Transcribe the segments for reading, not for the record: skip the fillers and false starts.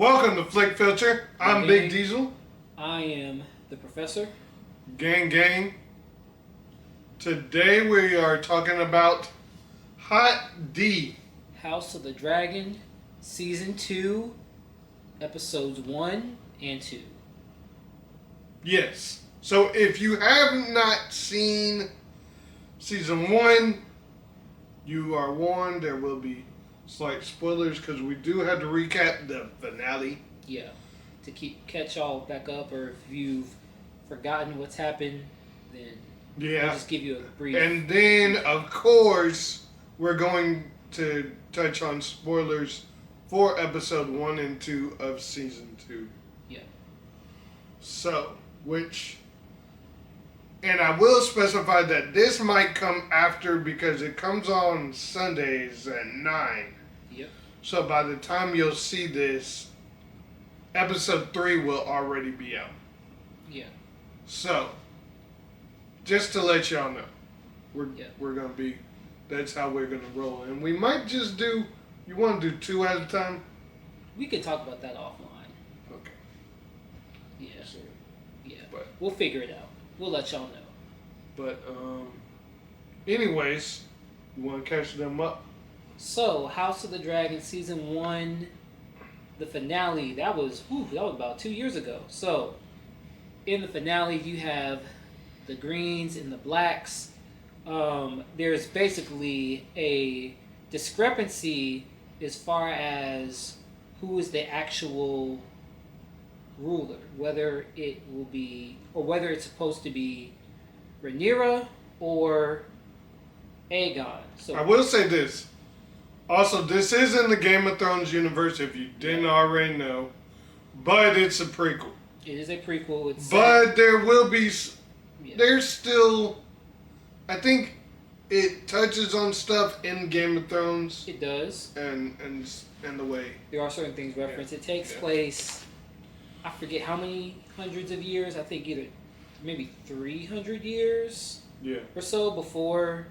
Welcome to Flick Filter. I'm Big Diesel. I am the Professor. Gang, gang. Today we are talking about HOTD. House of the Dragon, Season 2, Episodes 1 and 2. Yes. So if you have not seen Season 1, you are warned there will be slight spoilers because we do have to recap the finale. Yeah. To catch y'all back up, or if you've forgotten what's happened, then I'll just give you a brief. And then, of course, we're going to touch on spoilers for episode 1 and 2 of season 2. Yeah. So, and I will specify that this might come after because it comes on Sundays at 9. Yep. So by the time you'll see this, episode 3 will already be out. Yeah. So, just to let y'all know, we're going to be, that's how we're going to roll. And we might just do, you want to do 2 at a time? We could talk about that offline. Okay. Yeah. So, yeah. But we'll figure it out. We'll let y'all know. But, anyways, you want to catch them up? So, House of the Dragon Season 1, the finale, that was about 2 years ago. So, in the finale, you have the greens and the blacks. There's basically a discrepancy as far as who is the actual ruler, whether it will be, or whether it's supposed to be Rhaenyra or Aegon. So I will say this. Also, this is in the Game of Thrones universe, if you didn't already know, but it's a prequel. It is a prequel. But there will be, there's still, I think it touches on stuff in Game of Thrones. It does. And the way. There are certain things referenced. It takes place, I forget how many hundreds of years, I think maybe 300 years or so before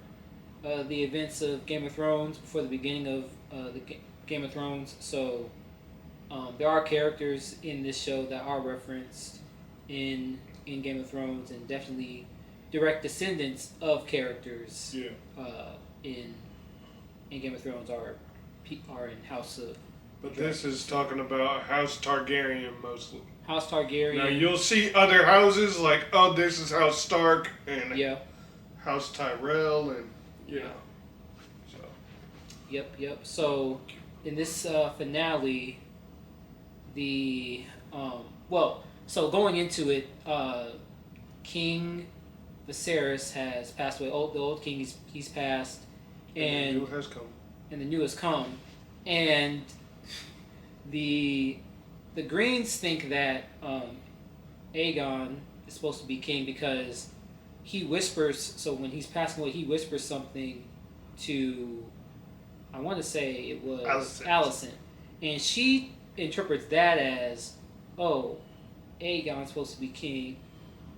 the events of Game of Thrones, before the beginning of the Game of Thrones. So there are characters in this show that are referenced in Game of Thrones, and definitely direct descendants of characters in Game of Thrones are in House of. But this is talking about House Targaryen mostly. House Targaryen. Now you'll see other houses like, oh, this is House Stark and House Tyrell and So. Yep. So in this finale, so going into it, King Viserys has passed away. The old king, he's passed, and the new has come. And the new has come, and the Greens think that Aegon is supposed to be king because he whispers. So when he's passing away, he whispers something to, I want to say it was Alisent, and she interprets that as, oh, Aegon's supposed to be king.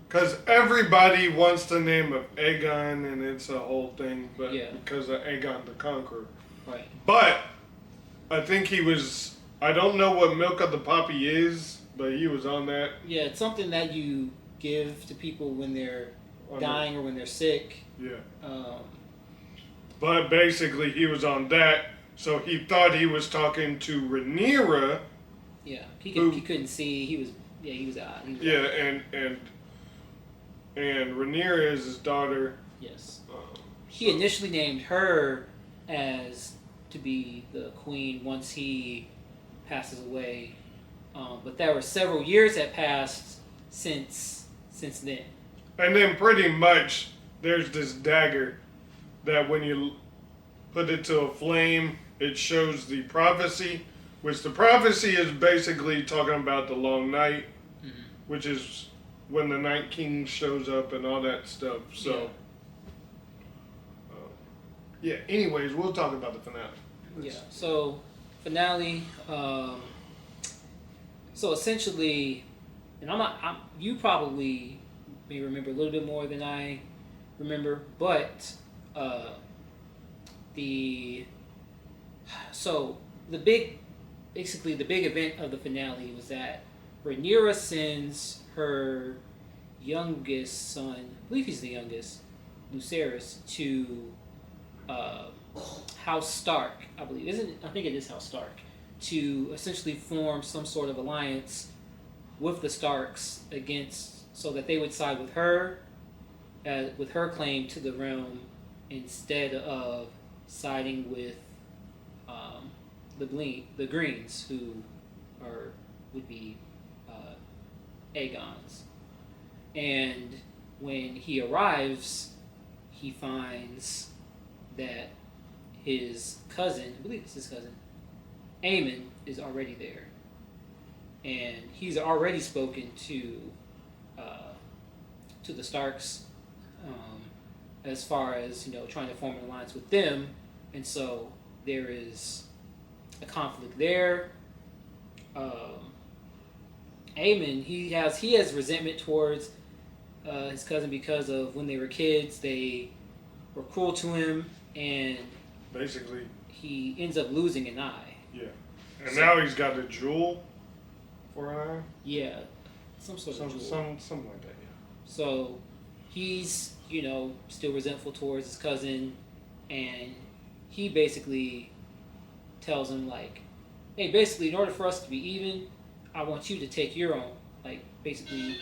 Because everybody wants the name of Aegon, and it's a whole thing, but because of Aegon the Conqueror. Right. But I think he was, I don't know what Milk of the Poppy is, but he was on that. Yeah, it's something that you give to people when they're dying or when they're sick. Yeah. But basically he was on that, so he thought he was talking to Rhaenyra. Yeah, he couldn't see. He was out. And Rhaenyra is his daughter. Yes. He initially named her as to be the queen once he passes away, but there were several years that passed since then. And then pretty much there's this dagger that when you put it to a flame, it shows the prophecy, which the prophecy is basically talking about the long night, which is when the Night King shows up and all that stuff. So, anyways, we'll talk about the finale. So finale. So essentially, and you probably may remember a little bit more than I remember, but the big basically the big event of the finale was that Rhaenyra sends her youngest son, I believe he's the youngest, Lucerys, to House Stark, I believe. I think it is House Stark, to essentially form some sort of alliance with the Starks so that they would side with her claim to the realm instead of siding with the Greens, who would be Aegon's. And when he arrives, he finds that his cousin, I believe it's his cousin, Aemon, is already there. And he's already spoken to the Starks as far as, trying to form an alliance with them. And so there is a conflict there. Aemon, he has resentment towards his cousin because of when they were kids, they were cruel to him, and basically he ends up losing an eye. Yeah, and now he's got a jewel for an eye. Yeah, some sort of jewel. Something like that. Yeah. So he's still resentful towards his cousin, and he basically tells him hey, basically in order for us to be even, I want you to take your own. Basically,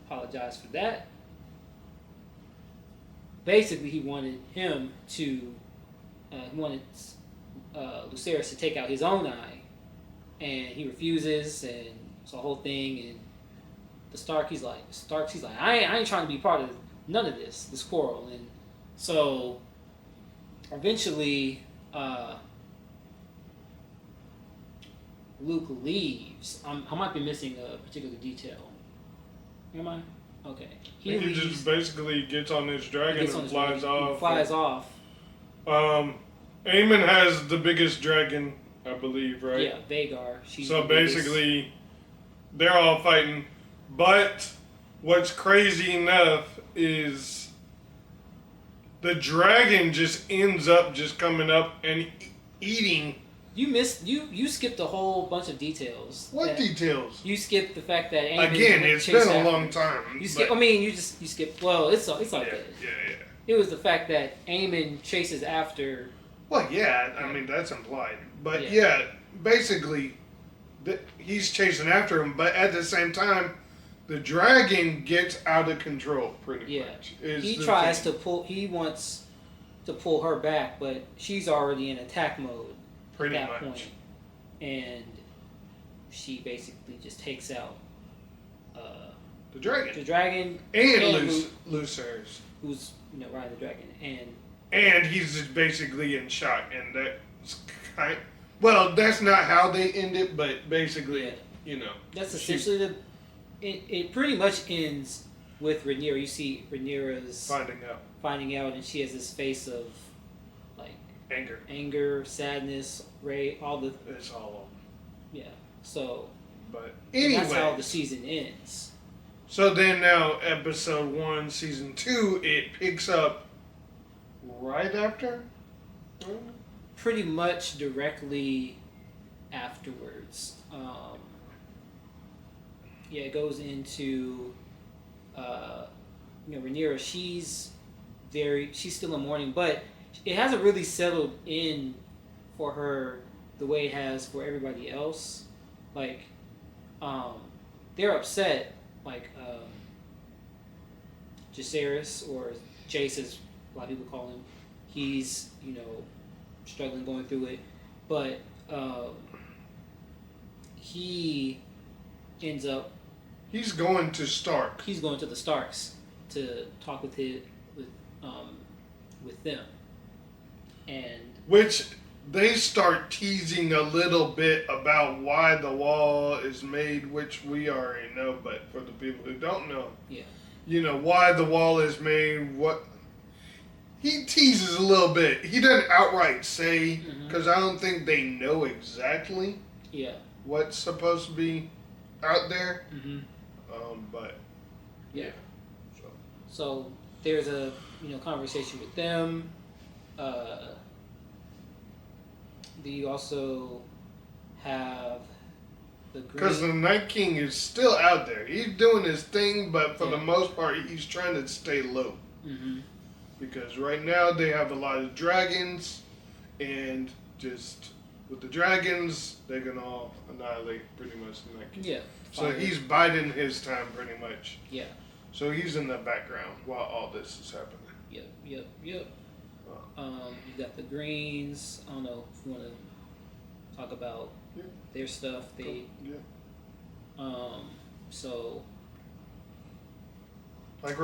apologize for that. Basically, he wanted him to, Lucerys to take out his own eye, and he refuses, and it's a whole thing. And the Stark's like, I ain't trying to be part of none of this quarrel. And so, eventually, Luke leaves. I might be missing a particular detail. Am I? Okay. He just basically gets on his dragon and flies off. Aemon has the biggest dragon, I believe, right? Yeah, Vhagar. So basically, they're all fighting. But what's crazy enough is the dragon just ends up just coming up and eating. You skipped a whole bunch of details. What details? You skipped the fact that Aemon it's been a long time. You skipped. Well, it's all good. Yeah. It was the fact that Aemon chases after. Well, yeah. I mean, that's implied. But yeah basically, he's chasing after him. But at the same time, the dragon gets out of control. Pretty much. He tries to pull. He wants to pull her back, but she's already in attack mode. Pretty at that much. Point. And she basically just takes out the dragon. The dragon and Lucerys, who's riding the dragon, and he's just basically in shock. And that's that's not how they end it, but basically, that's essentially it pretty much ends with Rhaenyra. You see Rhaenyra's finding out, and she has this face of anger, sadness, rage, all the. It's all of them. Yeah. So. But anyway, that's how the season ends. So then now, episode 1, season 2, it picks up right after. Pretty much directly afterwards. It goes into. Rhaenyra. She's still in mourning, but. It hasn't really settled in for her the way it has for everybody else. They're upset. Jacaerys, or Jace as a lot of people call him, he's, struggling, going through it. But he ends up... He's going to Stark. He's going to the Starks to talk with them. And which they start teasing a little bit about why the wall is made, which we already know, but for the people who don't know, why the wall is made, what he teases a little bit. He doesn't outright say, because I don't think they know exactly what's supposed to be out there. But so there's a conversation with them. you also have the Because the Night King is still out there. He's doing his thing, but for the most part, he's trying to stay low. Mm-hmm. Because right now they have a lot of dragons, and just with the dragons, they can all annihilate pretty much the Night King. Yeah. So he's biding his time pretty much. Yeah. So he's in the background while all this is happening. Yep. You got the Greens. I don't know if you want to talk about their stuff. So. Like,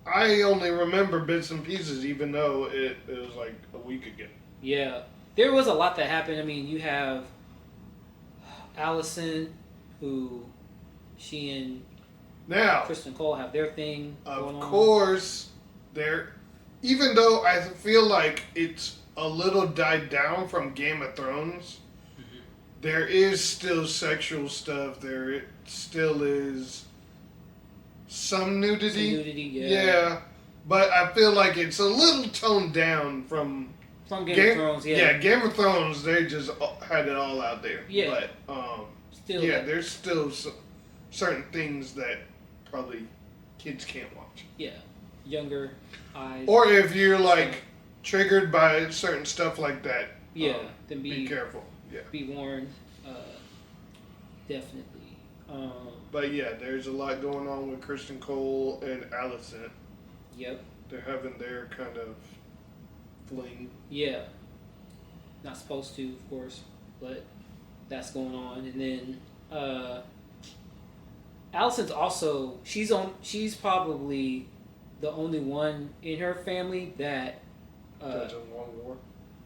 I only remember bits and pieces, even though it was like a week ago. Yeah, there was a lot that happened. I mean, you have Alisent, who she and now Kristen Cole have their thing going on. Of course, even though I feel like it's a little died down from Game of Thrones, there is still sexual stuff. There still is some nudity. Yeah, but I feel like it's a little toned down from Game of Thrones. Yeah, Game of Thrones. They just had it all out there. Yeah, but still, there's still certain things that probably kids can't watch. Yeah, younger eyes. Or if you're like triggered by certain stuff like that, then be careful. Yeah, be warned. Definitely. But yeah, there's a lot going on with Kristen Cole and Alisent. Yep. They're having their kind of fling. Yeah. Not supposed to, of course, but that's going on. And then Alisent's also she's probably the only one in her family that doesn't want war.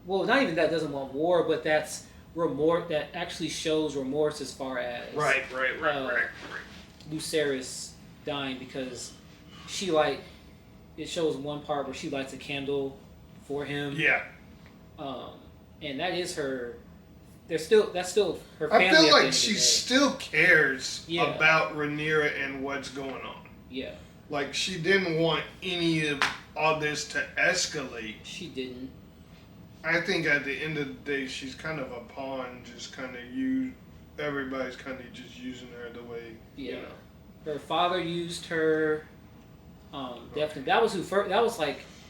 Well, not even that doesn't want war, but that's remorse, that actually shows remorse as far as right. Lucerys dying, because it shows one part where she lights a candle for him. Yeah. And that is her. That's still her family. I feel like she still cares about Rhaenyra and what's going on. Yeah. Like, she didn't want any of all this to escalate. She didn't. I think at the end of the day, she's kind of a pawn, just kind of everybody's kind of just using her the way, you know. Her father used her, definitely. That was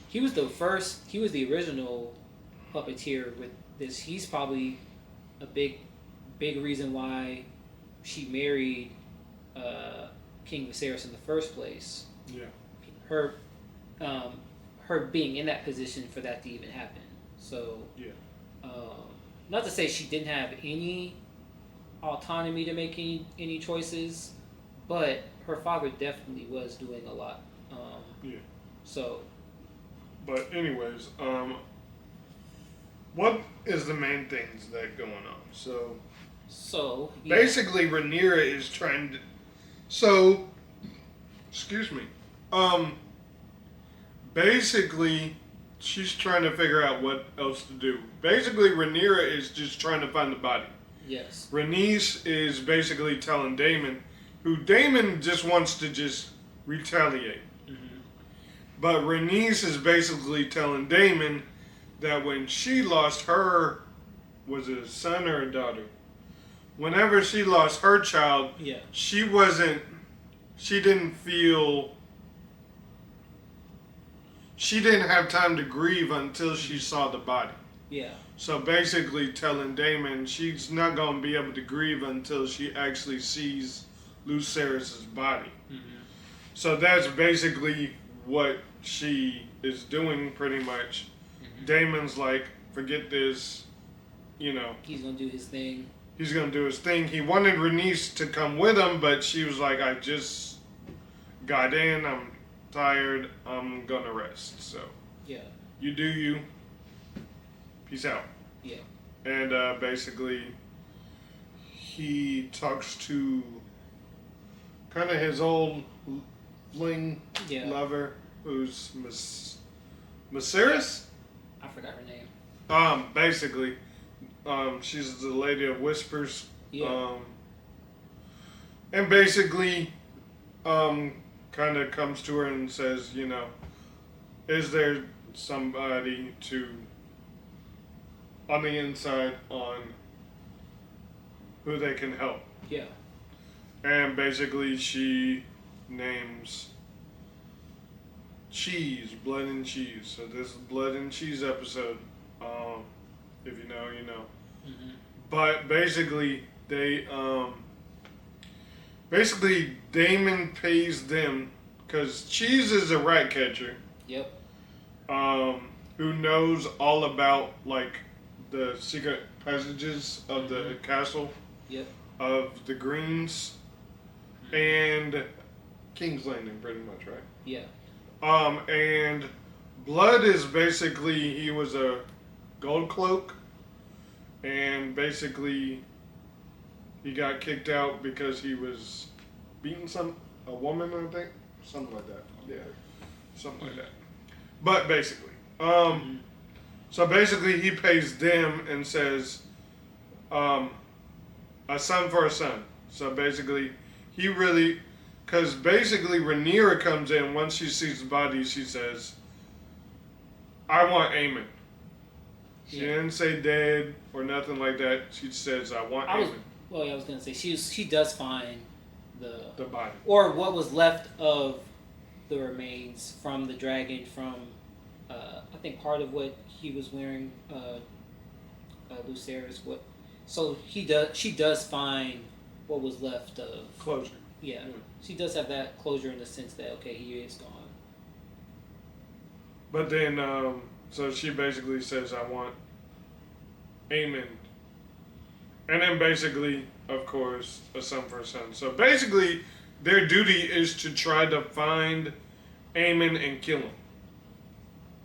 he was the original puppeteer with this. He's probably a big reason why she married King Viserys in the first place. Yeah. Her being in that position for that to even happen. So, not to say she didn't have any autonomy to make any choices, but her father definitely was doing a lot. So. But anyways, what is the main things that going on? So basically, Rhaenyra is trying to. So, excuse me. Basically, she's trying to figure out what else to do. Basically, Rhaenyra is just trying to find the body. Yes. Rhaenys is basically telling Daemon, who Daemon just wants to just retaliate. Mm-hmm. But Rhaenys is basically telling Daemon that when she lost her, was it a son or a daughter? Whenever she lost her child, she didn't have time to grieve until she saw the body. Yeah. So basically telling Daemon she's not going to be able to grieve until she actually sees Lucerys' body. Mm-hmm. So that's basically what she is doing pretty much. Mm-hmm. Daemon's like, forget this, you know. He's going to do his thing. He's going to do his thing. He wanted Rhaenys to come with him, but she was like, I just got in, I'm tired, I'm going to rest. So, you do you. Peace out. Yeah. And basically, he talks to kind of his old fling lover, who's Viserys? I forgot her name. Basically, she's the Lady of Whispers. Yeah. And basically, kind of comes to her and says, you know, is there somebody to on the inside on who they can help. Yeah. And basically she names cheese, blood and cheese. So this is blood and cheese episode. If you know, you know. Mm-hmm. But basically basically Damon pays them because Cheese is a rat catcher. Yep. Who knows all about like the secret passages of the castle. Yep. Of the Greens and King's Landing, pretty much, right? Yeah. And Blood is basically he was a gold cloak, and basically he got kicked out because he was beating a woman, I think, something like that. Yeah, something like that. But basically, so basically he pays them and says, a son for a son. So basically, he really, because basically Rhaenyra comes in, once she sees the body, she says, I want Aemon. She didn't say dead or nothing like that. She says, I want Aemon. I was going to say, she does find the body. Or what was left of the remains from the dragon from, I think part of what he was wearing, Lucerys, so she does find what was left of closure. Yeah, she does have that closure in the sense that okay, he is gone. But then, so she basically says, "I want Aemon," and then basically, of course, a son for a son. So basically, their duty is to try to find Aemon and kill him.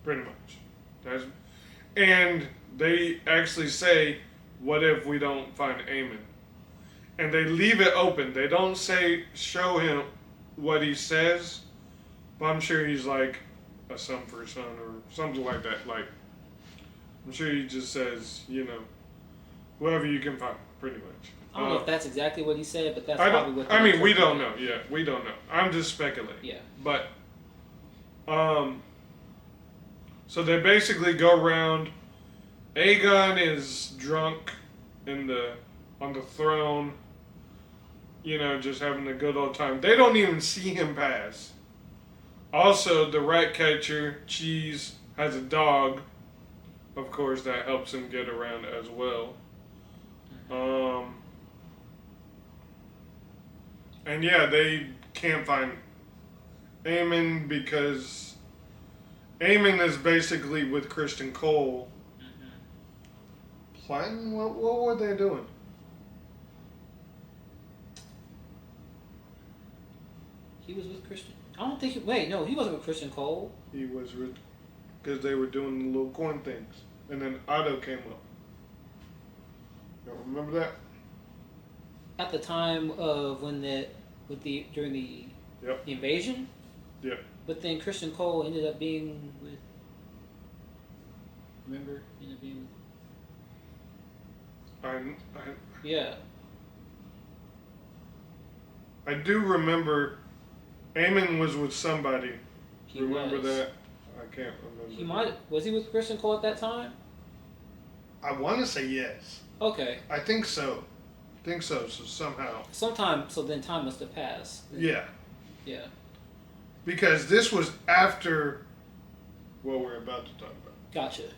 Pretty much, and they actually say, "What if we don't find Aemon?" And they leave it open. They don't show him what he says, but I'm sure he's like a son for a son or something like that. Like, I'm sure he just says, whoever you can find, pretty much. I don't know if that's exactly what he said, but that's probably what. I mean, we don't know. Yeah, we don't know. I'm just speculating. Yeah. But, so they basically go around. Aegon is drunk on the throne, just having a good old time. They don't even see him pass. Also, the rat catcher, Cheese, has a dog, of course, that helps him get around as well. And yeah, they can't find Aemon because Aemon is basically with Kristen Cole. Planning? What were they doing? He was with Christian. I don't think. No, he wasn't with Kristen Cole. He was with, because they were doing the little coin things, and then Otto came up. You remember that? At the time of during the invasion. Yep. But then Kristen Cole ended up being with. Remember, ended up being with. Yeah. I do remember Aemon was with somebody. Remember that? I can't remember. Was he with Kristen Cole at that time? I want to say yes. Okay. I think so. So somehow. So then time must have passed. Yeah. Yeah. Because this was after what we're about to talk about. Gotcha.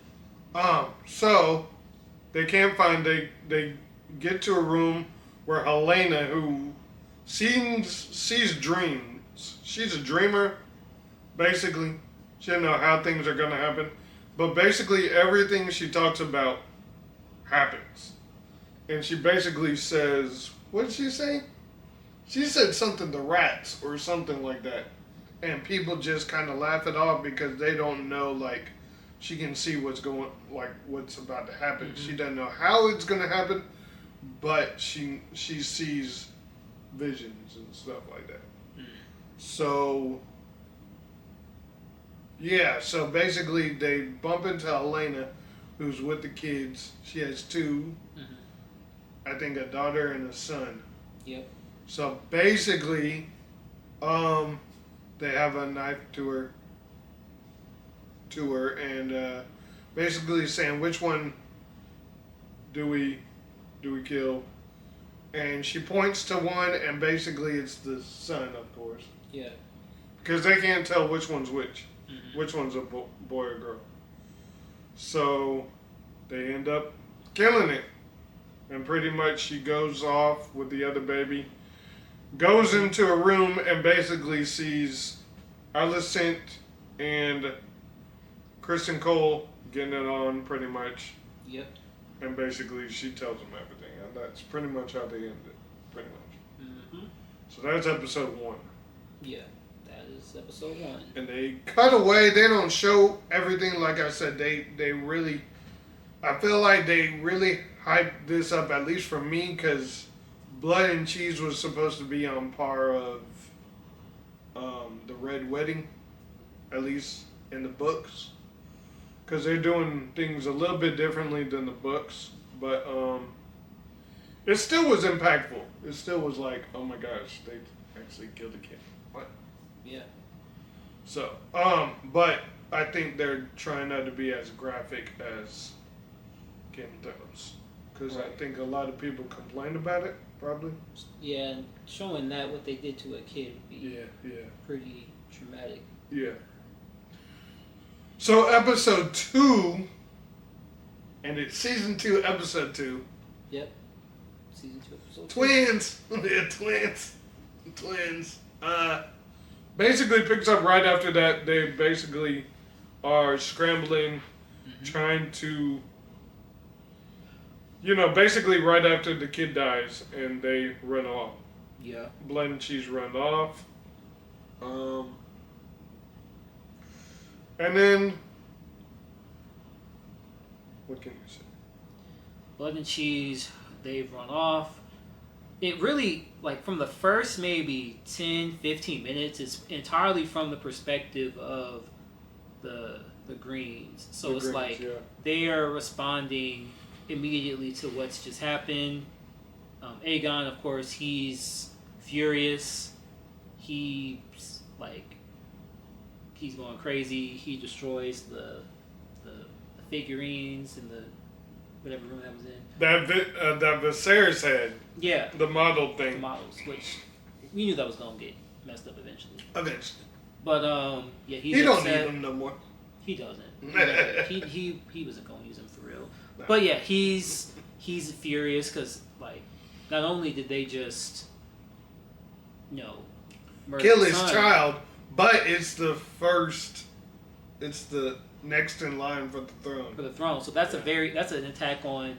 So they can't find. They get to a room where Helena, who sees dreams. She's a dreamer, basically. She doesn't know how things are going to happen. But basically everything she talks about happens. And she basically says, what did she say? She said something to rats or something like that. And people just kind of laugh it off because they don't know, like, she can see what's about to happen. Mm-hmm. She doesn't know how it's going to happen, but she sees visions and stuff like that. Mm. So, yeah, so basically they bump into Helena, who's with the kids. She has two, I think a daughter and a son. Yep. So basically, they have a knife to her and basically saying which one do we kill? And she points to one, and basically it's the son, of course. Yeah. Because they can't tell which one's which. Mm-hmm. Which one's a boy or girl. So they end up killing it. And pretty much she goes off with the other baby. Goes into a room and basically sees Alisent and Kristen Cole getting it on pretty much. Yep. And basically she tells them everything. And that's pretty much how they end it. Pretty much. Mm-hmm. So that's episode 1. Yeah. That is episode 1. And they cut away. They don't show everything. Like I said, they really... I feel like they really hyped this up, at least for me, because Blood and Cheese was supposed to be on par of the Red Wedding, at least in the books. Because they're doing things a little bit differently than the books. But it still was impactful. It still was like, oh my gosh, they actually killed a kid. What? Yeah. So, but I think they're trying not to be as graphic as Game of Thrones. Because I think a lot of people complained about it, probably. Yeah, and showing that what they did to a kid would be pretty traumatic. Yeah. So episode 2, and it's season 2, episode 2. Yep. Season 2, episode 2. Twins! Yeah, twins. Basically picks up right after that. They basically are scrambling, trying to... basically right after the kid dies, and they run off. Yeah. Blood and Cheese run off. And then, what can you say? Blood and Cheese, they've run off. It really, from the first maybe 10, 15 minutes, it's entirely from the perspective of the Greens. So it's Greens, they are responding immediately to what's just happened. Aegon, of course, he's furious. He's going crazy. He destroys the figurines in the whatever room that was in. That Viserys had. Yeah. The model thing. The models, which we knew that was gonna get messed up eventually. Eventually. But he's he don't upset. need them no more. He doesn't. he wasn't gonna use them for real. No. But yeah, he's furious because not only did they just murder kill his his child, but it's the next in line for the throne. For the throne. So that's that's an attack on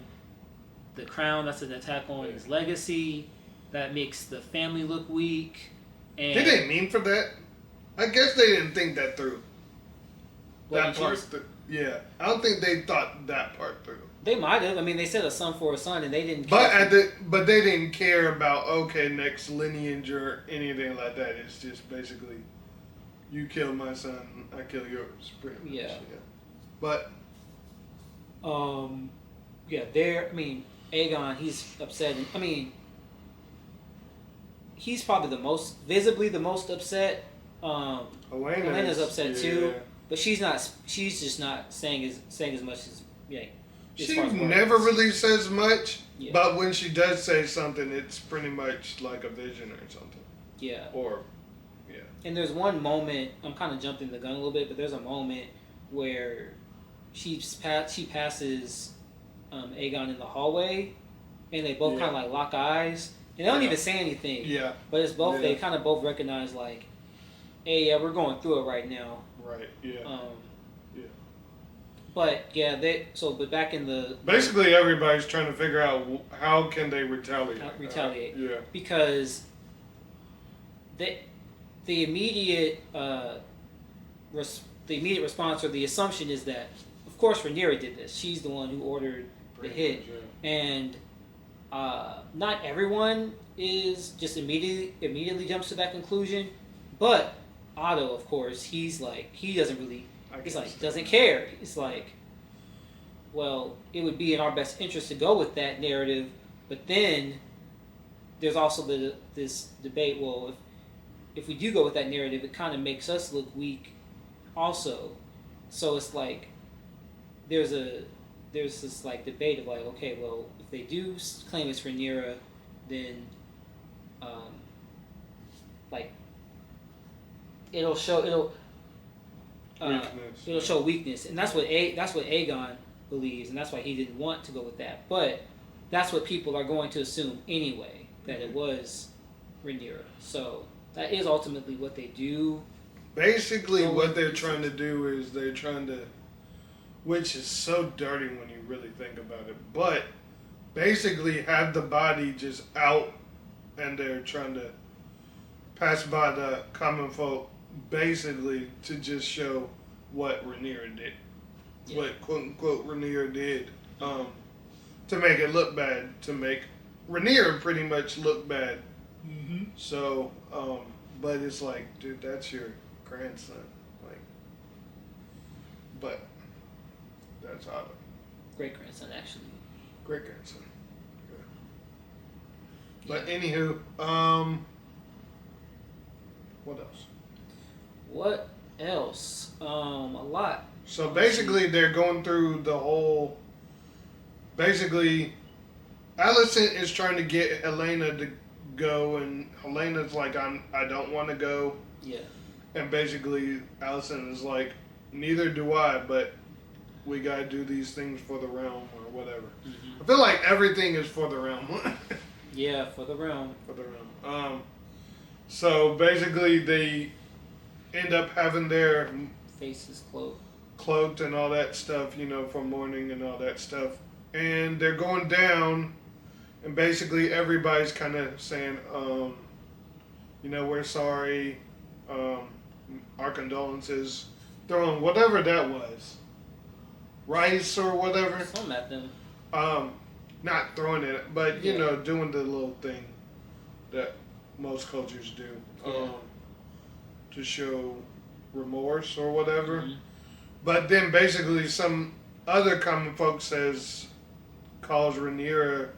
the crown. That's an attack on his legacy. That makes the family look weak. And did they mean for that? I guess they didn't think that through. That part. Yeah, I don't think they thought that part through. They might have. I mean, they said a son for a son, and they didn't. But they didn't care about next lineage or anything like that. It's just basically, you kill my son, I kill yours. Pretty much. Yeah. But. Aegon, he's upset. He's probably visibly the most upset. Helena's upset too, but she's not. She's just not saying as much as She never really says much, but when she does say something, it's pretty much like a vision or something. Yeah. Yeah. And there's one moment, I'm kind of jumping the gun a little bit, but there's a moment where she passes Aegon in the hallway, and they both kind of lock eyes, and they don't even say anything. Yeah. But it's both, they kind of both recognize hey, we're going through it right now. Right, yeah. But but back in the basically everybody's trying to figure out how can they retaliate. Yeah. Because the immediate response or the assumption is that of course Rhaenyra did this. She's the one who ordered the hit, and not everyone is just immediately jumps to that conclusion, but Otto, of course, he doesn't really. He's doesn't care. It's well, it would be in our best interest to go with that narrative, but then there's also this debate. Well, if we do go with that narrative, it kind of makes us look weak, also. So it's there's there's this like debate of like, okay, well, if they do claim it's Rhaenyra, then like it'll show weakness, and that's what Aegon believes, and that's why he didn't want to go with that. But that's what people are going to assume anyway, that it was Rhaenyra. So that is ultimately what they do. Basically, what they're trying to do is they're trying to, which is so dirty when you really think about it, but basically have the body just out, and they're trying to pass by the common folk, basically to just show what Rhaenyra did, what quote unquote Rhaenyra did, to make it look bad, to make Rhaenyra pretty much look bad. Mm-hmm. So, but it's like, dude, that's your grandson, like, but that's Otto. Great grandson, actually. Great grandson. But anywho, what else? What else? A lot. So basically, they're going through the whole. Basically, Alisent is trying to get Helena to go, and Helena's like, I don't want to go. Yeah. And basically, Alisent is like, neither do I, but we gotta do these things for the realm or whatever. Mm-hmm. I feel like everything is for the realm. Yeah, for the realm. For the realm. So basically, they end up having their faces cloaked and all that stuff, you know, for mourning and all that stuff. And they're going down, and basically everybody's kind of saying, you know, we're sorry, our condolences, throwing whatever that was, rice or whatever. Some at them. Not throwing it, but, you know, doing the little thing that most cultures do, to show remorse or whatever. Mm-hmm. But then basically some other common folk calls Rhaenyra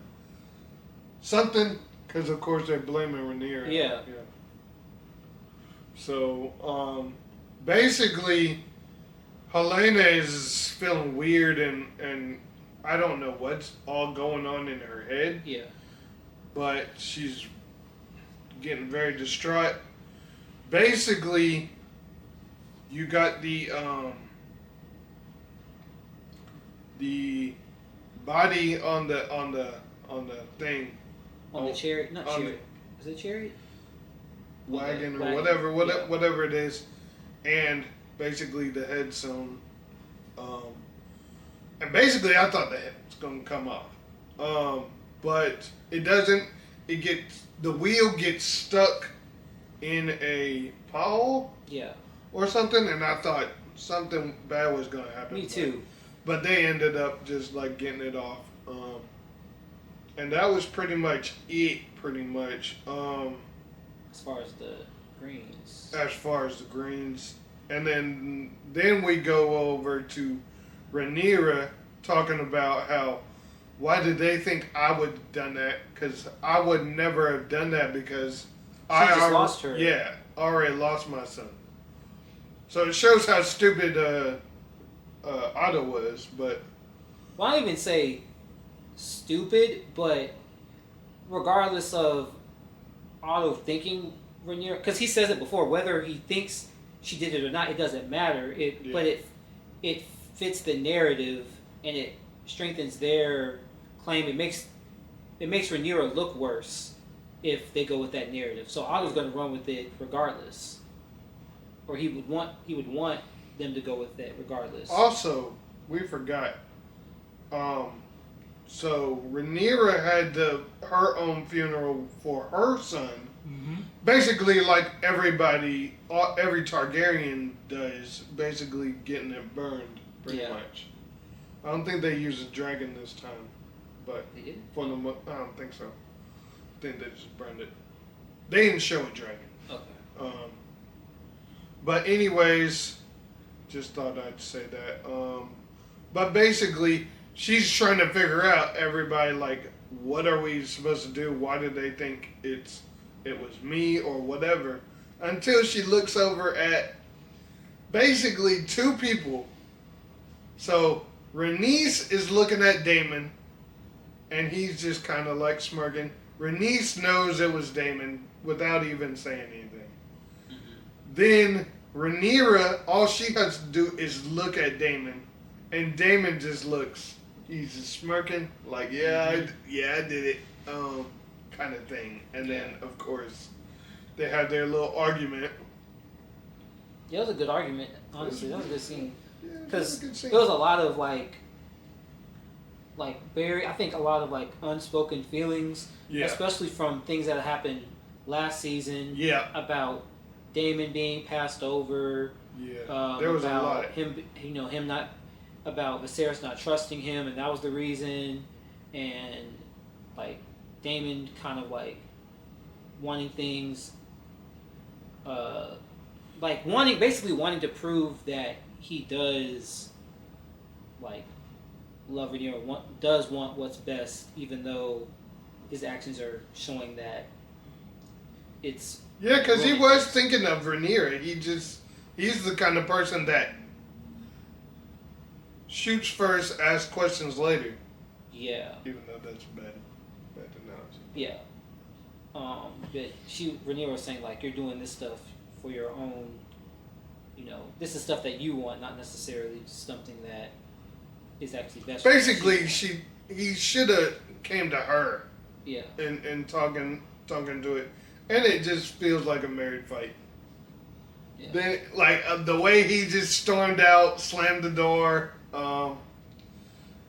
something, because of course they're blaming Rhaenyra. Yeah. So basically Helena is feeling weird, and I don't know what's all going on in her head. Yeah. But she's getting very distraught. Basically, you got the body on the thing. On the chariot, not chariot. Is it chariot? Wagon or whatever it is, and basically the head sewn. And basically, I thought the head was gonna come off, but it doesn't. The wheel gets stuck in a pothole. Yeah. Or something, and I thought something bad was gonna happen. Me too. But they ended up just like getting it off, and that was pretty much it. As far as the greens. And then we go over to Rhaenyra talking about how, why did they think I would have done that? Because I would never have done that, because I lost her. Yeah, already lost my son. So it shows how stupid Otto was, but... Well, I don't even say stupid, but regardless of Otto thinking Rhaenyra, because he says it before, whether he thinks she did it or not, it doesn't matter. But it fits the narrative, and it strengthens their claim. It makes Rhaenyra look worse if they go with that narrative. So Otto's going to run with it regardless, or he would want them to go with it regardless. Also, we forgot. So Rhaenyra had her own funeral for her son. Mm-hmm. Basically, like every Targaryen does, basically getting it burned, pretty much. I don't think they used a dragon this time, but they did? I don't think so. I think they just burned it. They didn't show a dragon. Okay. But anyways, just thought I'd say that. But basically, she's trying to figure out everybody, like, what are we supposed to do? Why did they think it was me or whatever? Until she looks over at basically two people. So Rhaenys is looking at Daemon, and he's just kind of like smirking. Rhaenys knows it was Daemon without even saying anything. Mm-hmm. Then Rhaenyra, all she has to do is look at Daemon, and Daemon just looks. He's just smirking, like, I did it, kind of thing. And then, of course, they had their little argument. Yeah, it was a good argument, honestly. That was a good scene. Because there was a lot of, I think a lot of, unspoken feelings, especially from things that happened last season about Daemon being passed over. Yeah, there was about a lot. Him not, about Viserys not trusting him, and that was the reason. And, Daemon kind of, wanting things, basically wanting to prove that he does, love Rhaenyra, does want what's best, even though his actions are showing that it's... Yeah, because he was thinking of Rhaenyra. He's the kind of person that shoots first, asks questions later. Yeah. Even though that's bad analogy. Yeah. But Rhaenyra was saying, you're doing this stuff for your own, this is stuff that you want, not necessarily something that is actually best. Basically, he should have came to her. Yeah. And talking to it. And it just feels like a married fight. Yeah. Then, the way he just stormed out, slammed the door, the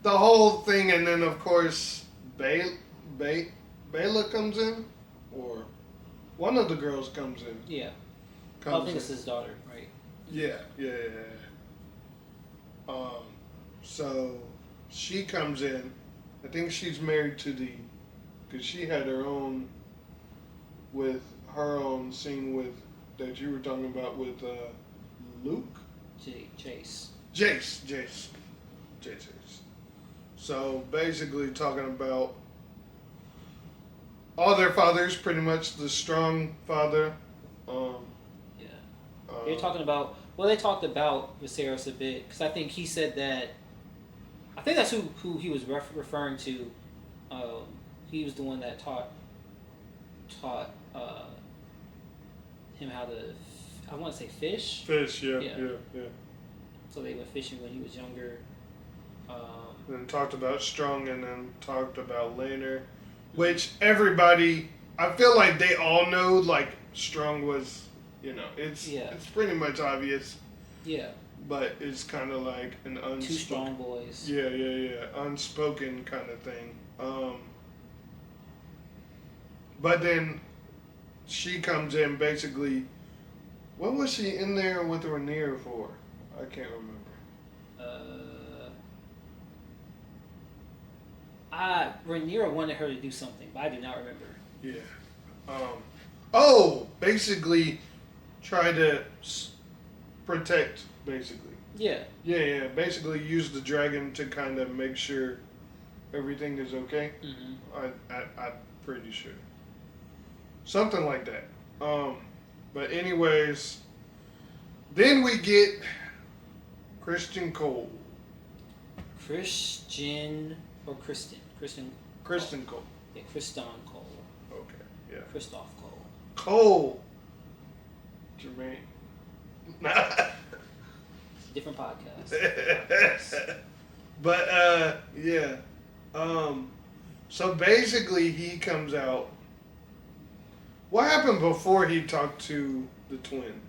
whole thing, and then, of course, Bela comes in, or one of the girls comes in. Yeah. I think it's his daughter, right? Yeah. So she comes in. I think she's married to because she had her own scene that you were talking about with Luke? Jace. Jace. So basically talking about all their fathers, pretty much the strong father. You're talking about, they talked about Viserys a bit, because I think he said that, I think that's who he was referring to. He was the one that taught him how to, I want to say fish. Yeah. So they went fishing when he was younger. And talked about Strong, and then talked about Laenor, which everybody, I feel like they all know, Strong was, it's pretty much obvious. Yeah. But it's kind of like an unspoken... Two strong boys. Yeah. Unspoken kind of thing. But then she comes in basically... What was she in there with Rhaenyra for? I can't remember. Rhaenyra wanted her to do something, but I do not remember. Yeah. Basically try to protect, basically. Yeah. Yeah. Basically use the dragon to kind of make sure everything is okay. Mm-hmm. I'm pretty sure. Something like that. But anyways, then we get Kristen Cole. Kristen Cole. Yeah, Kristen Cole. Okay, yeah. Christoph Cole. Cole. Jermaine. Different podcast. But, yeah. So basically he comes out. What happened before he talked to the twin?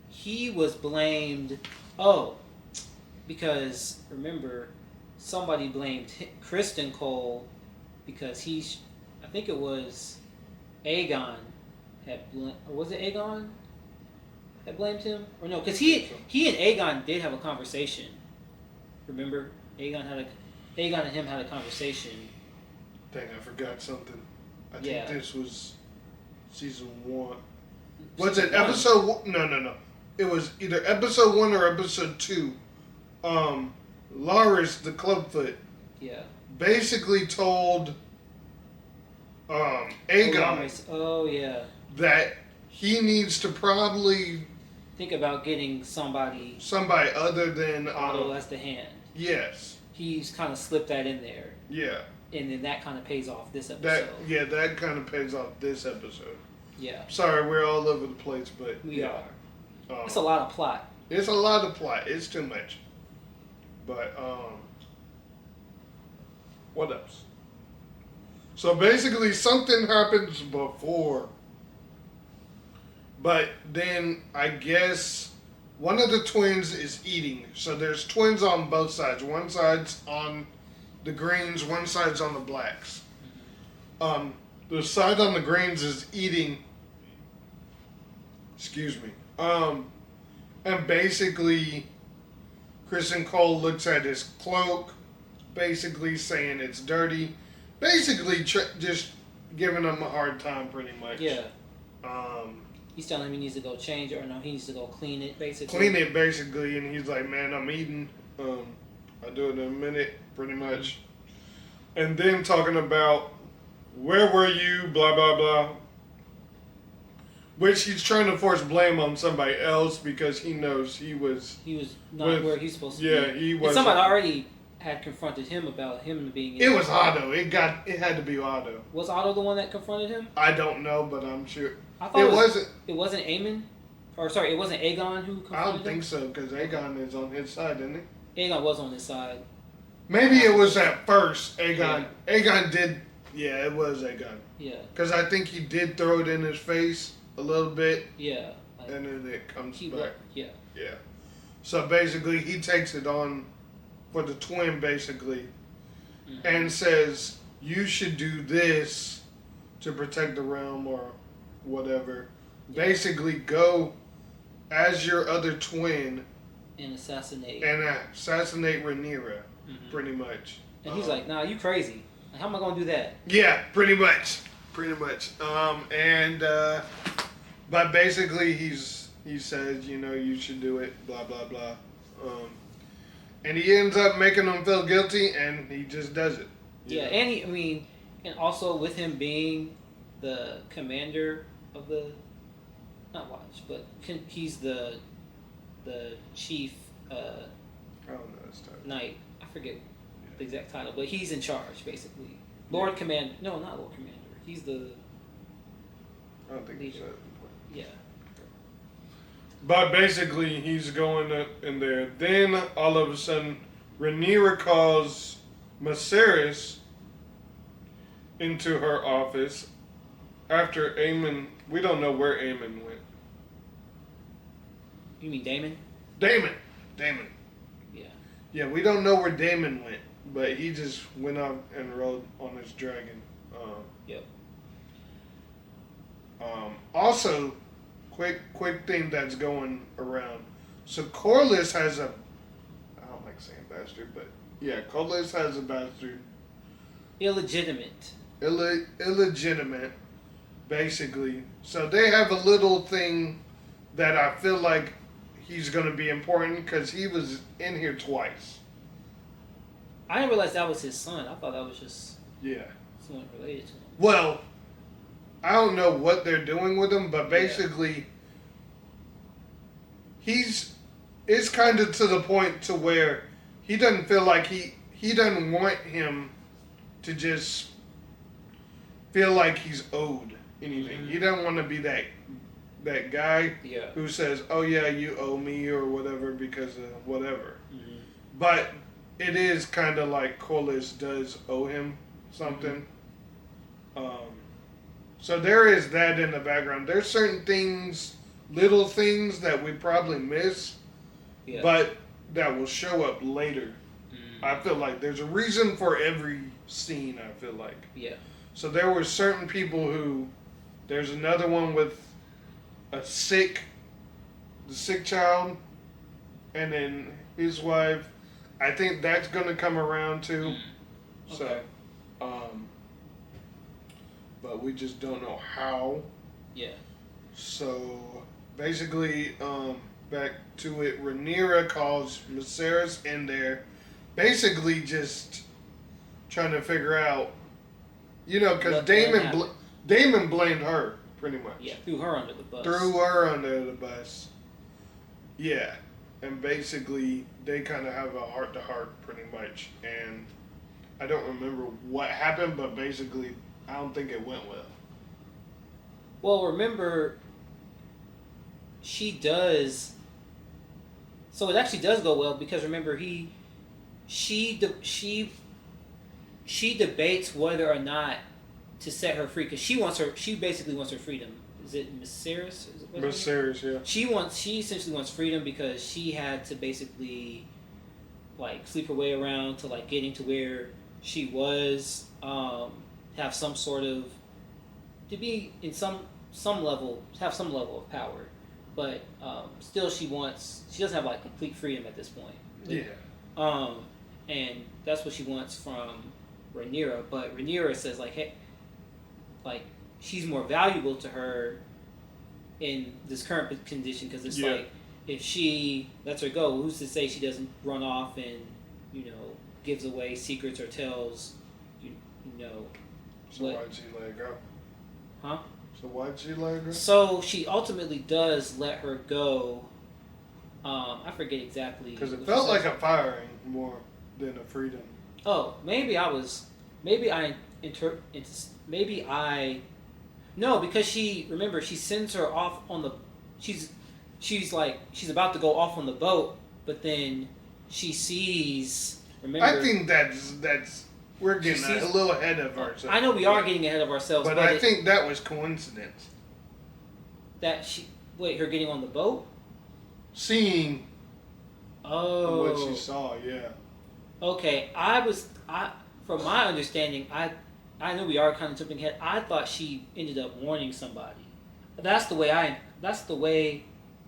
He was blamed. Because remember, somebody blamed Kristen Cole because I think it was Aegon or was it Aegon that blamed him? Or no, because he and Aegon did have a conversation. Remember, Aegon and him had a conversation. Dang, I forgot something. I think this was season 1. Was it episode 1? No. It was either episode 1 or episode 2. Larys, the Clubfoot, basically told Aegon that he needs to probably think about getting somebody other than Otto as the hand. Yes. He's kind of slipped that in there. Yeah. And then that kind of pays off this episode. That kind of pays off this episode. Yeah. Sorry, we're all over the place, but we are. It's a lot of plot. It's a lot of plot. It's too much. But what else? So basically, something happens before. But then I guess one of the twins is eating. So there's twins on both sides. One side's on the greens, one side's on the blacks. The side on the greens is eating. Excuse me. And basically, Kristen Cole looks at his cloak, basically saying it's dirty. Basically, just giving him a hard time, pretty much. Yeah. He's telling him he needs to go change it, or no, he needs to go clean it, basically. Clean it, basically, and he's like, man, I'm eating. I'll do it in a minute, pretty much. And then talking about, where were you, blah, blah, blah. Which he's trying to force blame on somebody else because he knows he was not where he's supposed to be. Yeah, he was. Somebody already had confronted him about him being in It was Otto. It had to be Otto. Was Otto the one that confronted him? I don't know, but I'm sure. I thought it wasn't. It wasn't Aemon? Or sorry, it wasn't Aegon who confronted him? I don't think so, because Aegon is on his side, isn't he? Aegon was on his side. Maybe it was at first Aegon. Yeah. Aegon did. Yeah, it was Aegon. Yeah. Because I think he did throw it in his face a little bit. Yeah. And then it comes back. Yeah. Yeah. So basically, he takes it on for the twin, basically, and says, you should do this to protect the realm or whatever. Yeah. Basically, go as your other twin and assassinate Rhaenyra, pretty much. And he's like, nah, you crazy. How am I going to do that? Yeah, pretty much. But basically, he says, you should do it, blah, blah, blah. And he ends up making him feel guilty, and he just does it. Yeah, know? And also with him being the commander of the, not watch, but he's the chief I don't know his title. knight. I forget the exact title, but he's in charge, basically. Lord Commander. No, not Lord Commander. He's the... I don't think he's that. Yeah. But basically, he's going in there. Then, all of a sudden, Rhaenyra calls Viserys into her office after Aemon... We don't know where Aemon went. You mean Daemon? Daemon. Yeah. Yeah, we don't know where Daemon went, but he just went out and rode on his dragon. Yep. Also, quick thing that's going around. So Corlys has a... I don't like saying bastard, but yeah, Corlys has a bastard. Illegitimate, basically. So they have a little thing that I feel like he's going to be important because he was in here twice. I didn't realize that was his son. I thought that was just someone related to him. Well, I don't know what they're doing with him, but basically, it's kind of to the point to where he doesn't feel like he doesn't want him to just feel like he's owed anything. He doesn't want to be that guy who says, oh yeah, you owe me or whatever because of whatever. But it is kind of like Corlys does owe him something. So there is that in the background. There's certain things, little things that we probably miss, but that will show up later. I feel like there's a reason for every scene, I feel like. Yeah. So there were certain people who, there's another one with the sick child, and then his wife. I think that's going to come around too. Okay. So, but we just don't know how. Yeah. So basically, back to it, Rhaenyra calls Viserys in there, basically just trying to figure out, because Daemon blamed her pretty much. Yeah, threw her under the bus. Yeah, and basically they kind of have a heart-to-heart pretty much, and I don't remember what happened, but basically I don't think it went well. Well, remember, she does. So it actually does go well because remember she debates whether or not to set her free because she basically wants her freedom. Is it Viserys? Viserys, yeah. She essentially wants freedom because she had to basically like sleep her way around to like getting to where she was, have some sort of to be in some level have some level of power, but still she doesn't have like complete freedom at this point. Yeah. And that's what she wants from Rhaenyra, but Rhaenyra says like, hey, like she's more valuable to her in this current condition because it's like if she lets her go, who's to say she doesn't run off and gives away secrets or tells So why'd she let her go? Huh? So why'd she let her go? So she ultimately does let her go. I forget exactly. Because it felt like a firing more than a freedom. Oh, no, because she sends her off on the, she's about to go off on the boat, but then she sees, remember. I think that's we're getting a little ahead of ourselves. I know we are getting ahead of ourselves. But I think that was coincidence. That her getting on the boat? Seeing what she saw, yeah. Okay, from my understanding, I know we are kind of jumping ahead. I thought she ended up warning somebody. That's the way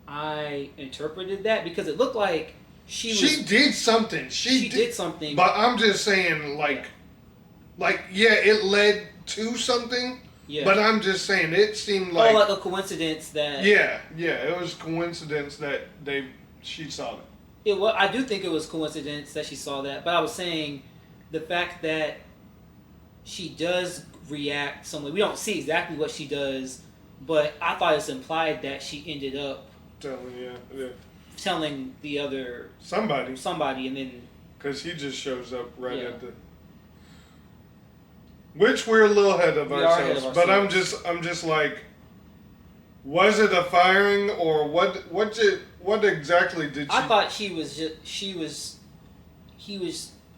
I interpreted that because it looked like she did something. She did something. But I'm just saying, it led to something. Yeah. But I'm just saying, it seemed like like a coincidence that. Yeah, it was coincidence that she saw it. I do think it was coincidence that she saw that, but I was saying the fact that she does react some way. We don't see exactly what she does, but I thought it's implied that she ended up telling the other somebody, and then because he just shows up at the. Which we're a little ahead of ourselves, but I'm just like, was it a firing or what exactly did she? I thought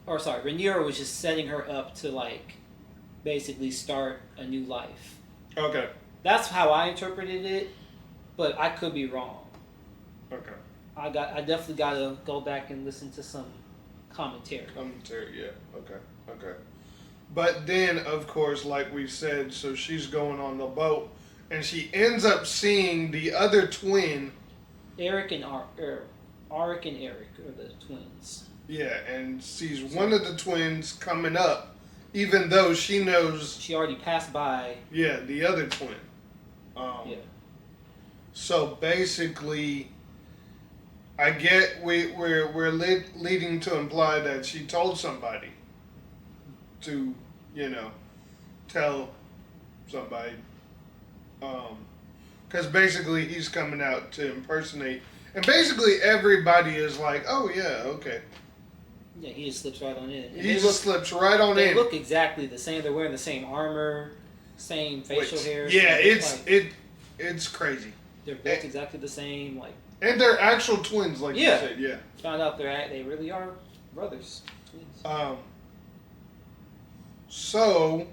Rhaenyra was just setting her up to like, basically start a new life. Okay. That's how I interpreted it, but I could be wrong. Okay. I definitely gotta go back and listen to some commentary. Yeah. Okay. But then, of course, like we said, so she's going on the boat, and she ends up seeing the other twin. Arik and Eric are the twins. Yeah, and sees one of the twins coming up, even though she knows she already passed by. Yeah, the other twin. So basically, I get we're leading to imply that she told somebody to, tell somebody. Because basically he's coming out to impersonate. And basically everybody is like, oh yeah, okay. Yeah, he just slips right on in. Slips right on in. They look exactly the same. They're wearing the same armor, same facial hair. Yeah, it's crazy. They're built exactly the same, and they're actual twins, like you said. Yeah. Found out they really are brothers, twins. So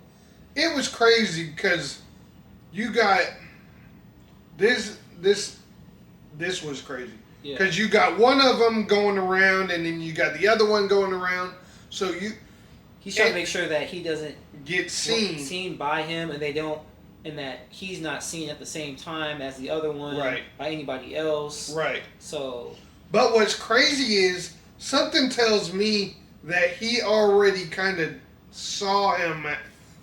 it was crazy because you got this was crazy because you got one of them going around and then you got the other one going around. So he's trying to make sure that he doesn't get seen by him, and that he's not seen at the same time as the other one by anybody else. Right. So. But what's crazy is something tells me that he already kind of saw him,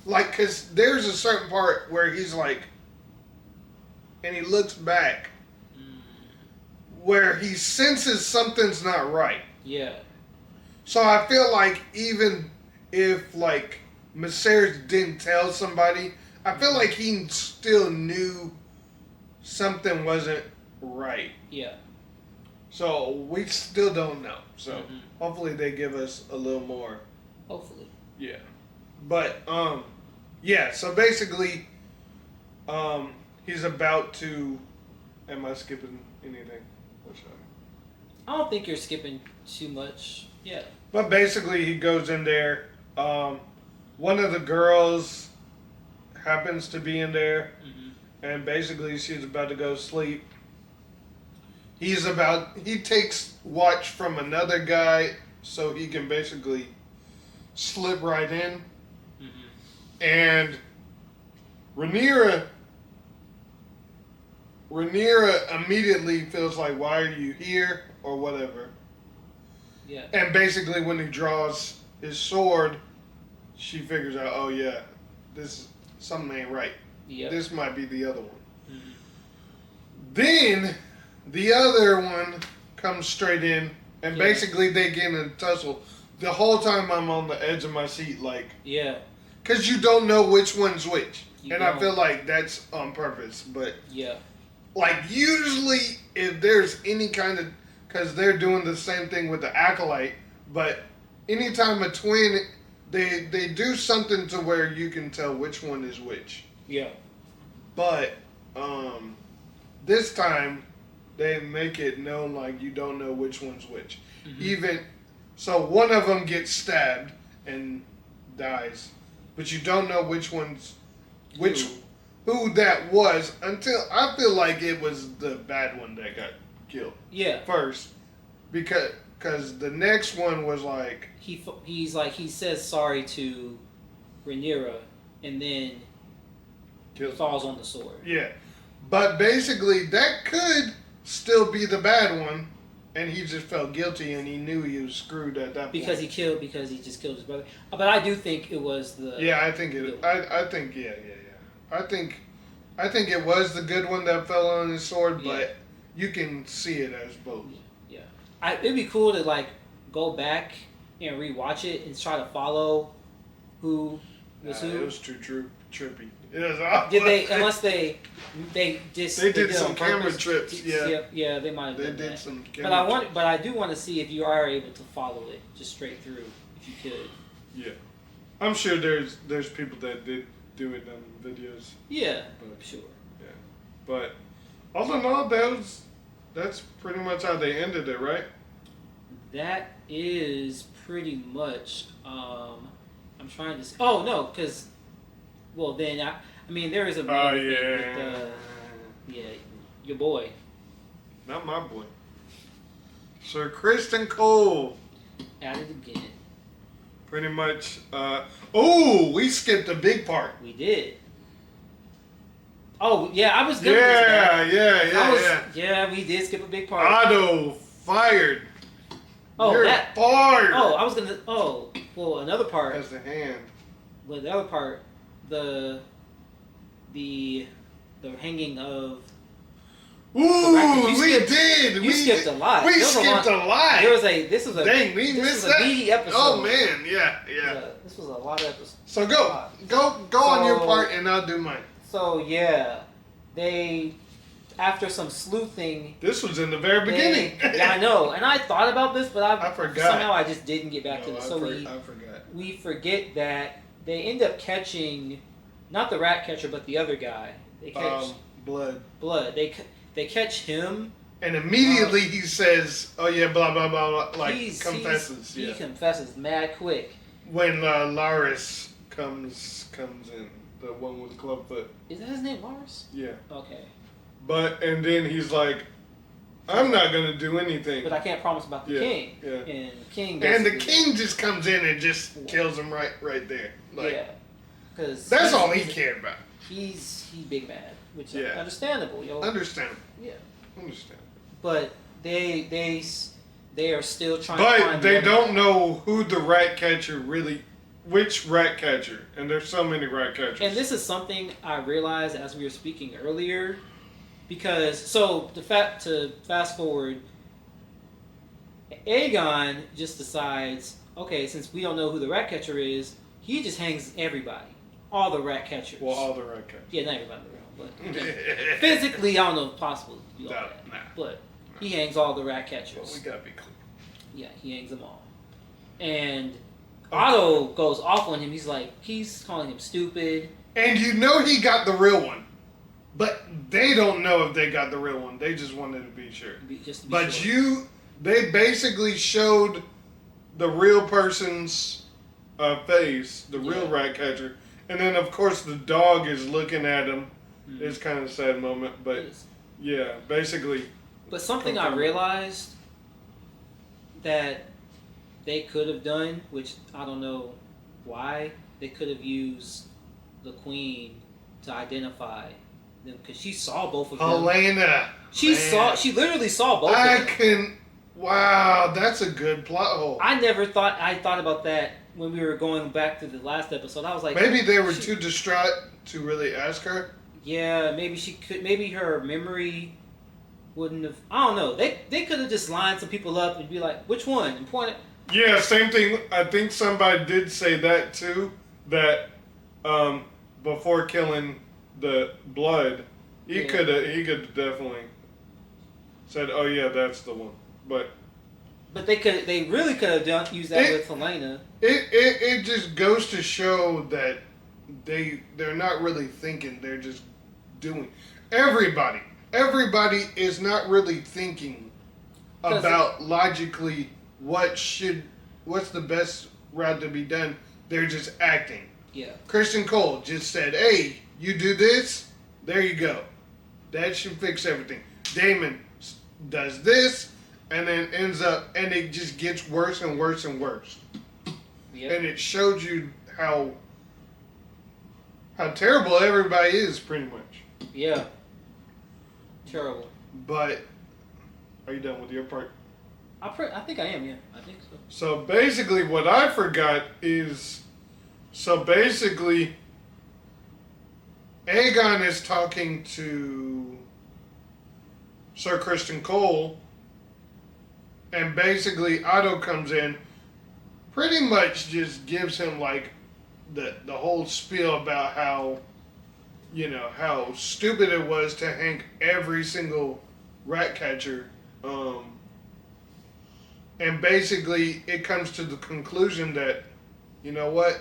because there's a certain part where he's like, and he looks back, where he senses something's not right. Yeah. So I feel like even if Viserys didn't tell somebody, I feel like he still knew something wasn't right. Yeah. So we still don't know. So hopefully they give us a little more. Hopefully. Yeah. But yeah. So basically, he's about to. Am I skipping anything? I don't think you're skipping too much. Yeah. But basically, he goes in there. One of the girls happens to be in there, and basically she's about to go to sleep. He takes watch from another guy so he can basically slip right in. And Rhaenyra immediately feels like, why are you here? Or whatever. Yeah. And basically when he draws his sword, she figures out, oh yeah, something ain't right. Yep. This might be the other one. Then the other one comes straight in, and basically they get in a tussle. The whole time I'm on the edge of my seat, like, because you don't know which one's which, I feel like that's on purpose. But like usually if there's any kind of, because they're doing the same thing with the acolyte, but anytime a twin, they do something to where you can tell which one is which. Yeah. But this time they make it known like you don't know which one's which. Even so, one of them gets stabbed and dies, but you don't know which one's who that was until I feel like it was the bad one that got killed. Yeah. First, because the next one was like he's like he says sorry to Rhaenyra and then falls on the sword. Yeah, but basically that could still be the bad one, and he just felt guilty and he knew he was screwed at that point. Because he just killed his brother. But I do think it was the I think I think it was the good one that fell on his sword, but you can see it as both. Yeah. It'd be cool to like go back and rewatch it and try to follow who was who. It was too trippy. It was awful. Did they? Unless they did some camera trips. Yeah, they might have. They did some camera. But I do want to see if you are able to follow it just straight through, if you could. Yeah, I'm sure there's people that did do it on videos. Yeah, sure. Yeah, but all in all, that's pretty much how they ended it, right? That is pretty much. I'm trying to. Oh no, because. Well, then I mean there is a. Oh with, your boy. Not my boy. Sir Kristen Cole. At it again. Pretty much. We skipped a big part. We did. Oh yeah, I was good. Yeah, we did skip a big part. Otto fired. Oh, You're fired. Oh, I was gonna. Oh, well, another part. As the hand. Well, the other part, the hanging of. Ooh, we skipped a lot. We skipped a lot. This was a meaty episode. Oh man, yeah. This was a lot of episodes. So go on your part and I'll do mine. So yeah, they after some sleuthing. This was in the very beginning. Yeah, I know, and I thought about this, but I forgot. Somehow I just didn't get back to this. So I forgot. We forget that they end up catching, not the rat catcher, but the other guy. They catch Blood. They catch him. And immediately he says, "Oh yeah, blah blah blah," blah, like confesses. He confesses mad quick. When Laris comes in, the one with the clubfoot. Is that his name, Laris? Yeah. Okay. And then he's like, "I'm not gonna do anything." But I can't promise about the king. Yeah. And the king. And the king just comes in and just kills him right there. Like, yeah. Because that's all he cared about. He's big mad, which is understandable, yo. Understandable. Yeah. Understandable. But they are still trying. But to find they don't know who the rat catcher which rat catcher, and there's so many rat catchers. And this is something I realized as we were speaking earlier, because to fast forward, Aegon just decides, okay, since we don't know who the rat catcher is, he just hangs everybody, all the rat catchers. Well, all the rat catchers. Yeah, not everybody in the room, but physically, I don't know if possible to do all that. Nah. But He hangs all the rat catchers. Well, we gotta be clear. Yeah, he hangs them all. And Otto goes off on him. He's calling him stupid. And you know he got the real one. But they don't know if they got the real one. They just wanted to be sure. They basically showed the real person's face, the real rat catcher. And then, of course, the dog is looking at him. Mm-hmm. It's kind of a sad moment. But, yeah, basically. But something I realized that they could have done, which I don't know why, they could have used the Queen to identify them, because she saw both of them. Helena. She literally saw both of them. Wow, that's a good plot hole. I thought about that when we were going back to the last episode. I was like, maybe they were too distraught to really ask her. Yeah, maybe her memory wouldn't have. I don't know. They could have just lined some people up and be like, which one? And point it. Yeah, same thing. I think somebody did say that too. That before killing the blood, he could have definitely said, "Oh yeah, that's the one." But they really could have used that with Helena. It just goes to show that they're not really thinking. They're just doing. Everybody is not really thinking about logically what's the best route to be done. They're just acting. Yeah. Kristen Cole just said, "Hey, you do this, there you go. That should fix everything." Damon does this, and then ends up, and it just gets worse and worse and worse. Yep. And it showed you how terrible everybody is, pretty much. Yeah. Terrible. But, are you done with your part? I think I am, yeah. I think so. So basically what I forgot is, Aegon is talking to Sir Kristen Cole, and basically Otto comes in, pretty much just gives him like the whole spiel about how stupid it was to hang every single rat catcher. And basically it comes to the conclusion that, you know what?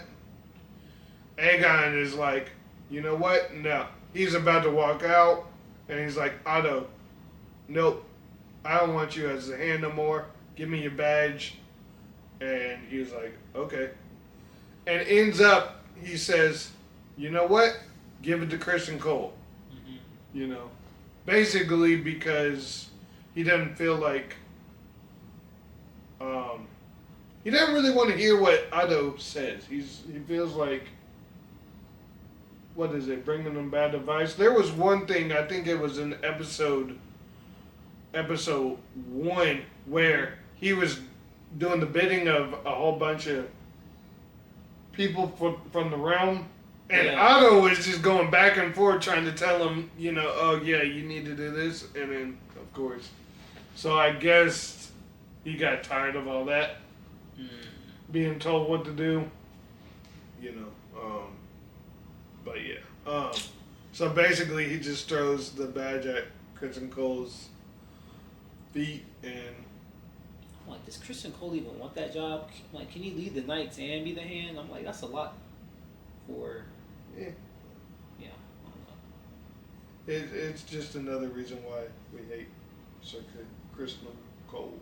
Aegon is like, you know what? No. He's about to walk out, and he's like, Otto, nope. I don't want you as a hand no more. Give me your badge. And he was like, okay. And ends up, he says, you know what? Give it to Kristen Cole. Mm-hmm. Basically because he doesn't feel like, he doesn't really want to hear what Otto says. He feels like, what is it, bringing them bad advice? There was one thing, I think it was in episode 1, where he was doing the bidding of a whole bunch of people from the realm, and Otto was just going back and forth trying to tell him, oh yeah, you need to do this, and then, of course. So I guess he got tired of all that, being told what to do, but yeah. So basically he just throws the badge at Kristen Cole's feet, and I'm like, does Kristen Cole even want that job? I'm like, can he lead the Knights and be the hand? I'm like, that's a lot for... Yeah. Yeah, I don't know. It's just another reason why we hate Sir Kristen Cole.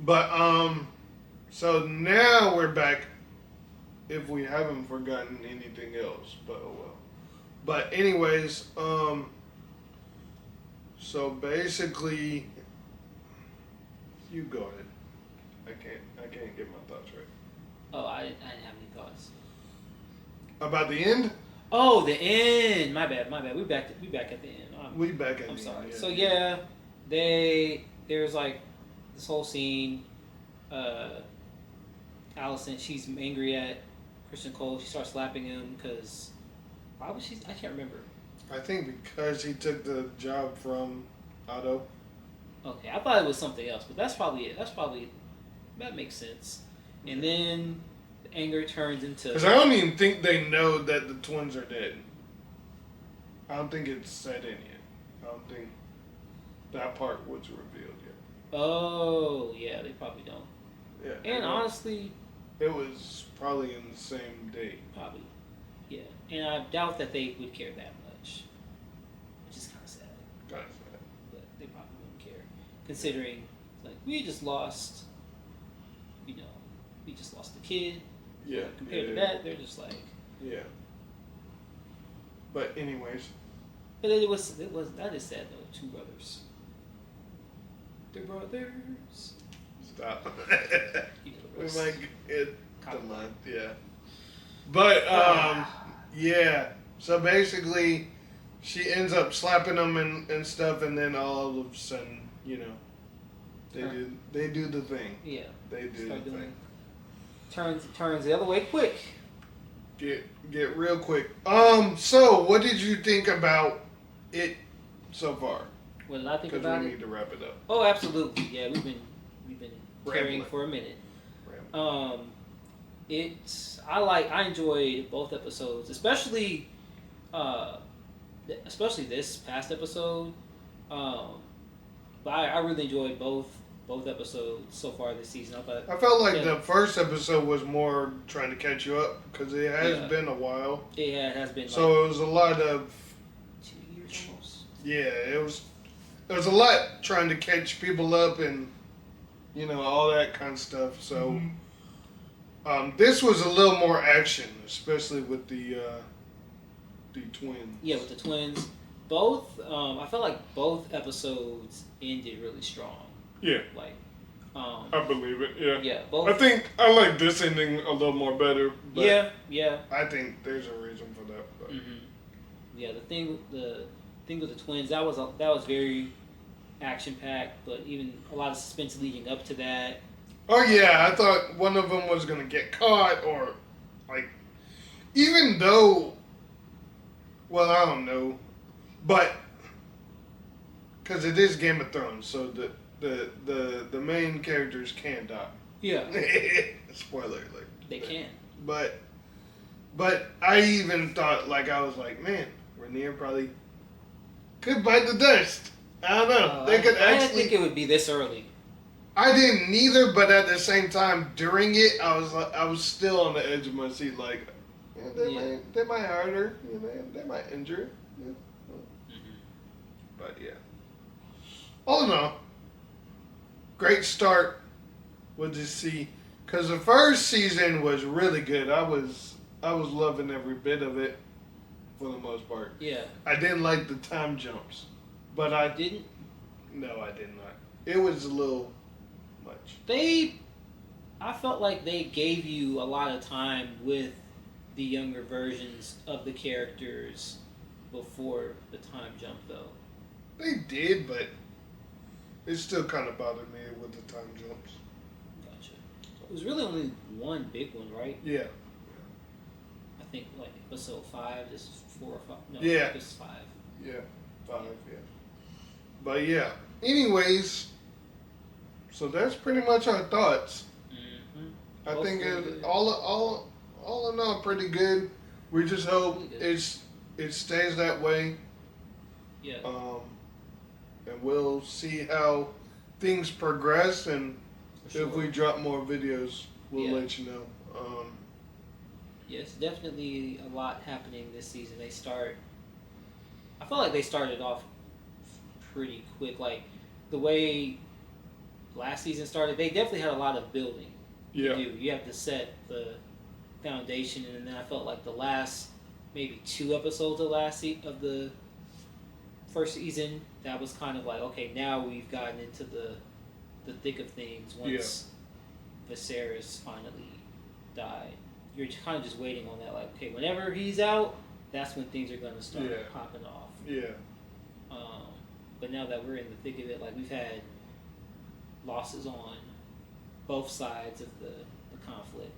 But, so now we're back, if we haven't forgotten anything else, but oh well. But anyways, so basically, you go ahead. I can't get my thoughts right. Oh, I didn't have any thoughts. About the end? Oh, the end. My bad. We back at the end. I'm sorry. Yeah. So yeah, there's like this whole scene. Alisent, she's angry at Kristen Cole. She starts slapping him because why was she? I can't remember. I think because he took the job from Otto. Okay, I thought it was something else, but that's probably it. That makes sense. And then the anger turns into... Because I don't even think they know that the twins are dead. I don't think it's set in yet. I don't think that part was revealed yet. Oh, yeah, they probably don't. Yeah. And honestly... It was probably in the same day. Probably. Yeah. And I doubt that they would care that much. Which is kind of sad. Kind of sad. But they probably wouldn't care. Considering, like, we just lost, we just lost the kid. Yeah. Compared to that, they're just like... Yeah. But anyways. But that is sad though, 2 brothers. They're brothers. Stop. We might get the month, yeah. But yeah. So basically she ends up slapping them and stuff, and then all of a sudden, they do the thing. Yeah. They do the thing. Turns the other way quick. Get real quick. So what did you think about it so far? What did I think about it? Because we need to wrap it up. Oh, absolutely. Yeah, we've been carrying for a minute. I enjoyed both episodes, especially this past episode. But I really enjoyed both episodes so far this season. I felt like the first episode was more trying to catch you up because it has been a while. Yeah, it has been. So it was a lot of 2 years almost. Yeah, it was a lot trying to catch people up and all that kind of stuff. So this was a little more action, especially with the twins. Yeah, with the twins. Both I felt like both episodes ended really strong. Yeah. Like, I believe it. Yeah. Yeah. Both. I think I like this ending a little more better. But yeah. I think there's a reason for that. But. Yeah. The thing with the twins that was very action packed, but even a lot of suspense leading up to that. Oh yeah, I thought one of them was gonna get caught, or like, even though. Well, I don't know, but because it is Game of Thrones, so the main characters can die. Yeah. Spoiler alert. They can. But I even thought, I was like, man, Rhaenyra probably could bite the dust. I don't know. They could I actually. didn't think it would be this early. I didn't neither, but at the same time, during it, I was still on the edge of my seat, they might hurt her, they might injure her. Yeah. But yeah. All in all, great start with this see, because the first season was really good. I was loving every bit of it, for the most part. Yeah. I didn't like the time jumps, but I didn't. No, I did not. It was a little much. I felt like they gave you a lot of time with the younger versions of the characters before the time jump, though. They did, but it still kind of bothered me with the time jumps. Gotcha. It was really only one big one, right? Yeah. I think episode 5, this is 4 or 5. No, yeah. This is 5. Yeah, 5. Yeah. But yeah. Anyways, so that's pretty much our thoughts. I think all in all pretty good. We just hope it stays that way. Yeah. And we'll see how things progress, and if we drop more videos, we'll let you know. Yes, definitely a lot happening this season. I felt like they started off pretty quick. Like the way last season started, they definitely had a lot of building. Yeah. You have to set the foundation, and then I felt like the last maybe 2 episodes of the first season, that was kind of like, okay, now we've gotten into the thick of things once Viserys finally died. You're kind of just waiting on that, like, okay, whenever he's out, that's when things are going to start popping off. Yeah. But now that we're in the thick of it, like, we've had losses on both sides of the conflict.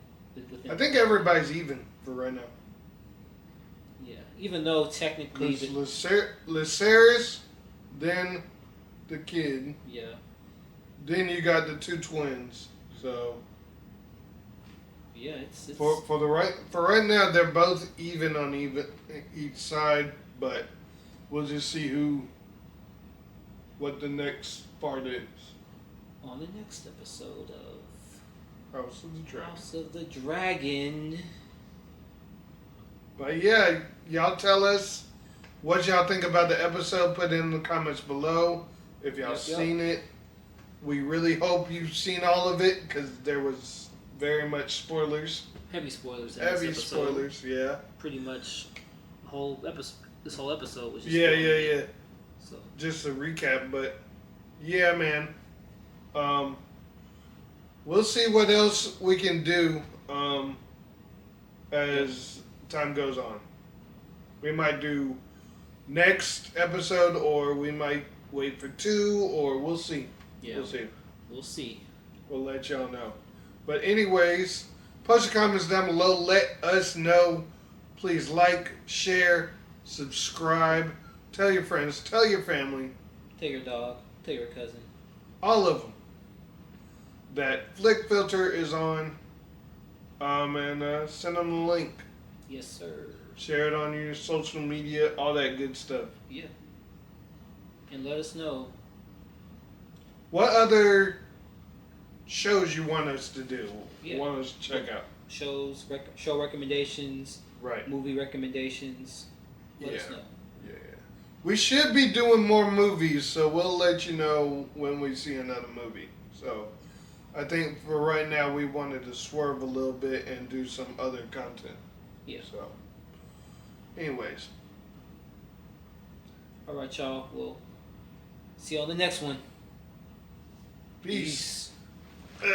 I think everybody's even for right now. Yeah, even though technically... Viserys, then the kid. Yeah. Then you got the 2 twins. So... Yeah, it's for right now, they're both even on each side, but we'll just see who what the next part is. On the next episode of House of the Dragon. House of the Dragon. But yeah, y'all tell us what y'all think about the episode. Put it in the comments below if y'all seen it. We really hope you've seen all of it because there was very much spoilers. Heavy spoilers. Heavy spoilers, yeah. Pretty much, this whole episode was just yeah. So just a recap, but yeah, man. We'll see what else we can do as time goes on. We might do next episode, or we might wait for 2, or we'll see. Yeah, We'll see. We'll let y'all know. But anyways, post your comments down below. Let us know. Please like, share, subscribe. Tell your friends. Tell your family. Tell your dog. Tell your cousin. All of them. That Flick Filter is on. And send them the link. Yes, sir. Share it on your social media. All that good stuff. Yeah. And let us know. What other shows you want us to do? Yeah. Want us to check out? Shows, show recommendations. Right. Movie recommendations. Let us know. Yeah. We should be doing more movies, so we'll let you know when we see another movie. So, I think for right now, we wanted to swerve a little bit and do some other content. Yeah. So, anyways. All right, y'all. We'll see you on the next one. Peace. Peace.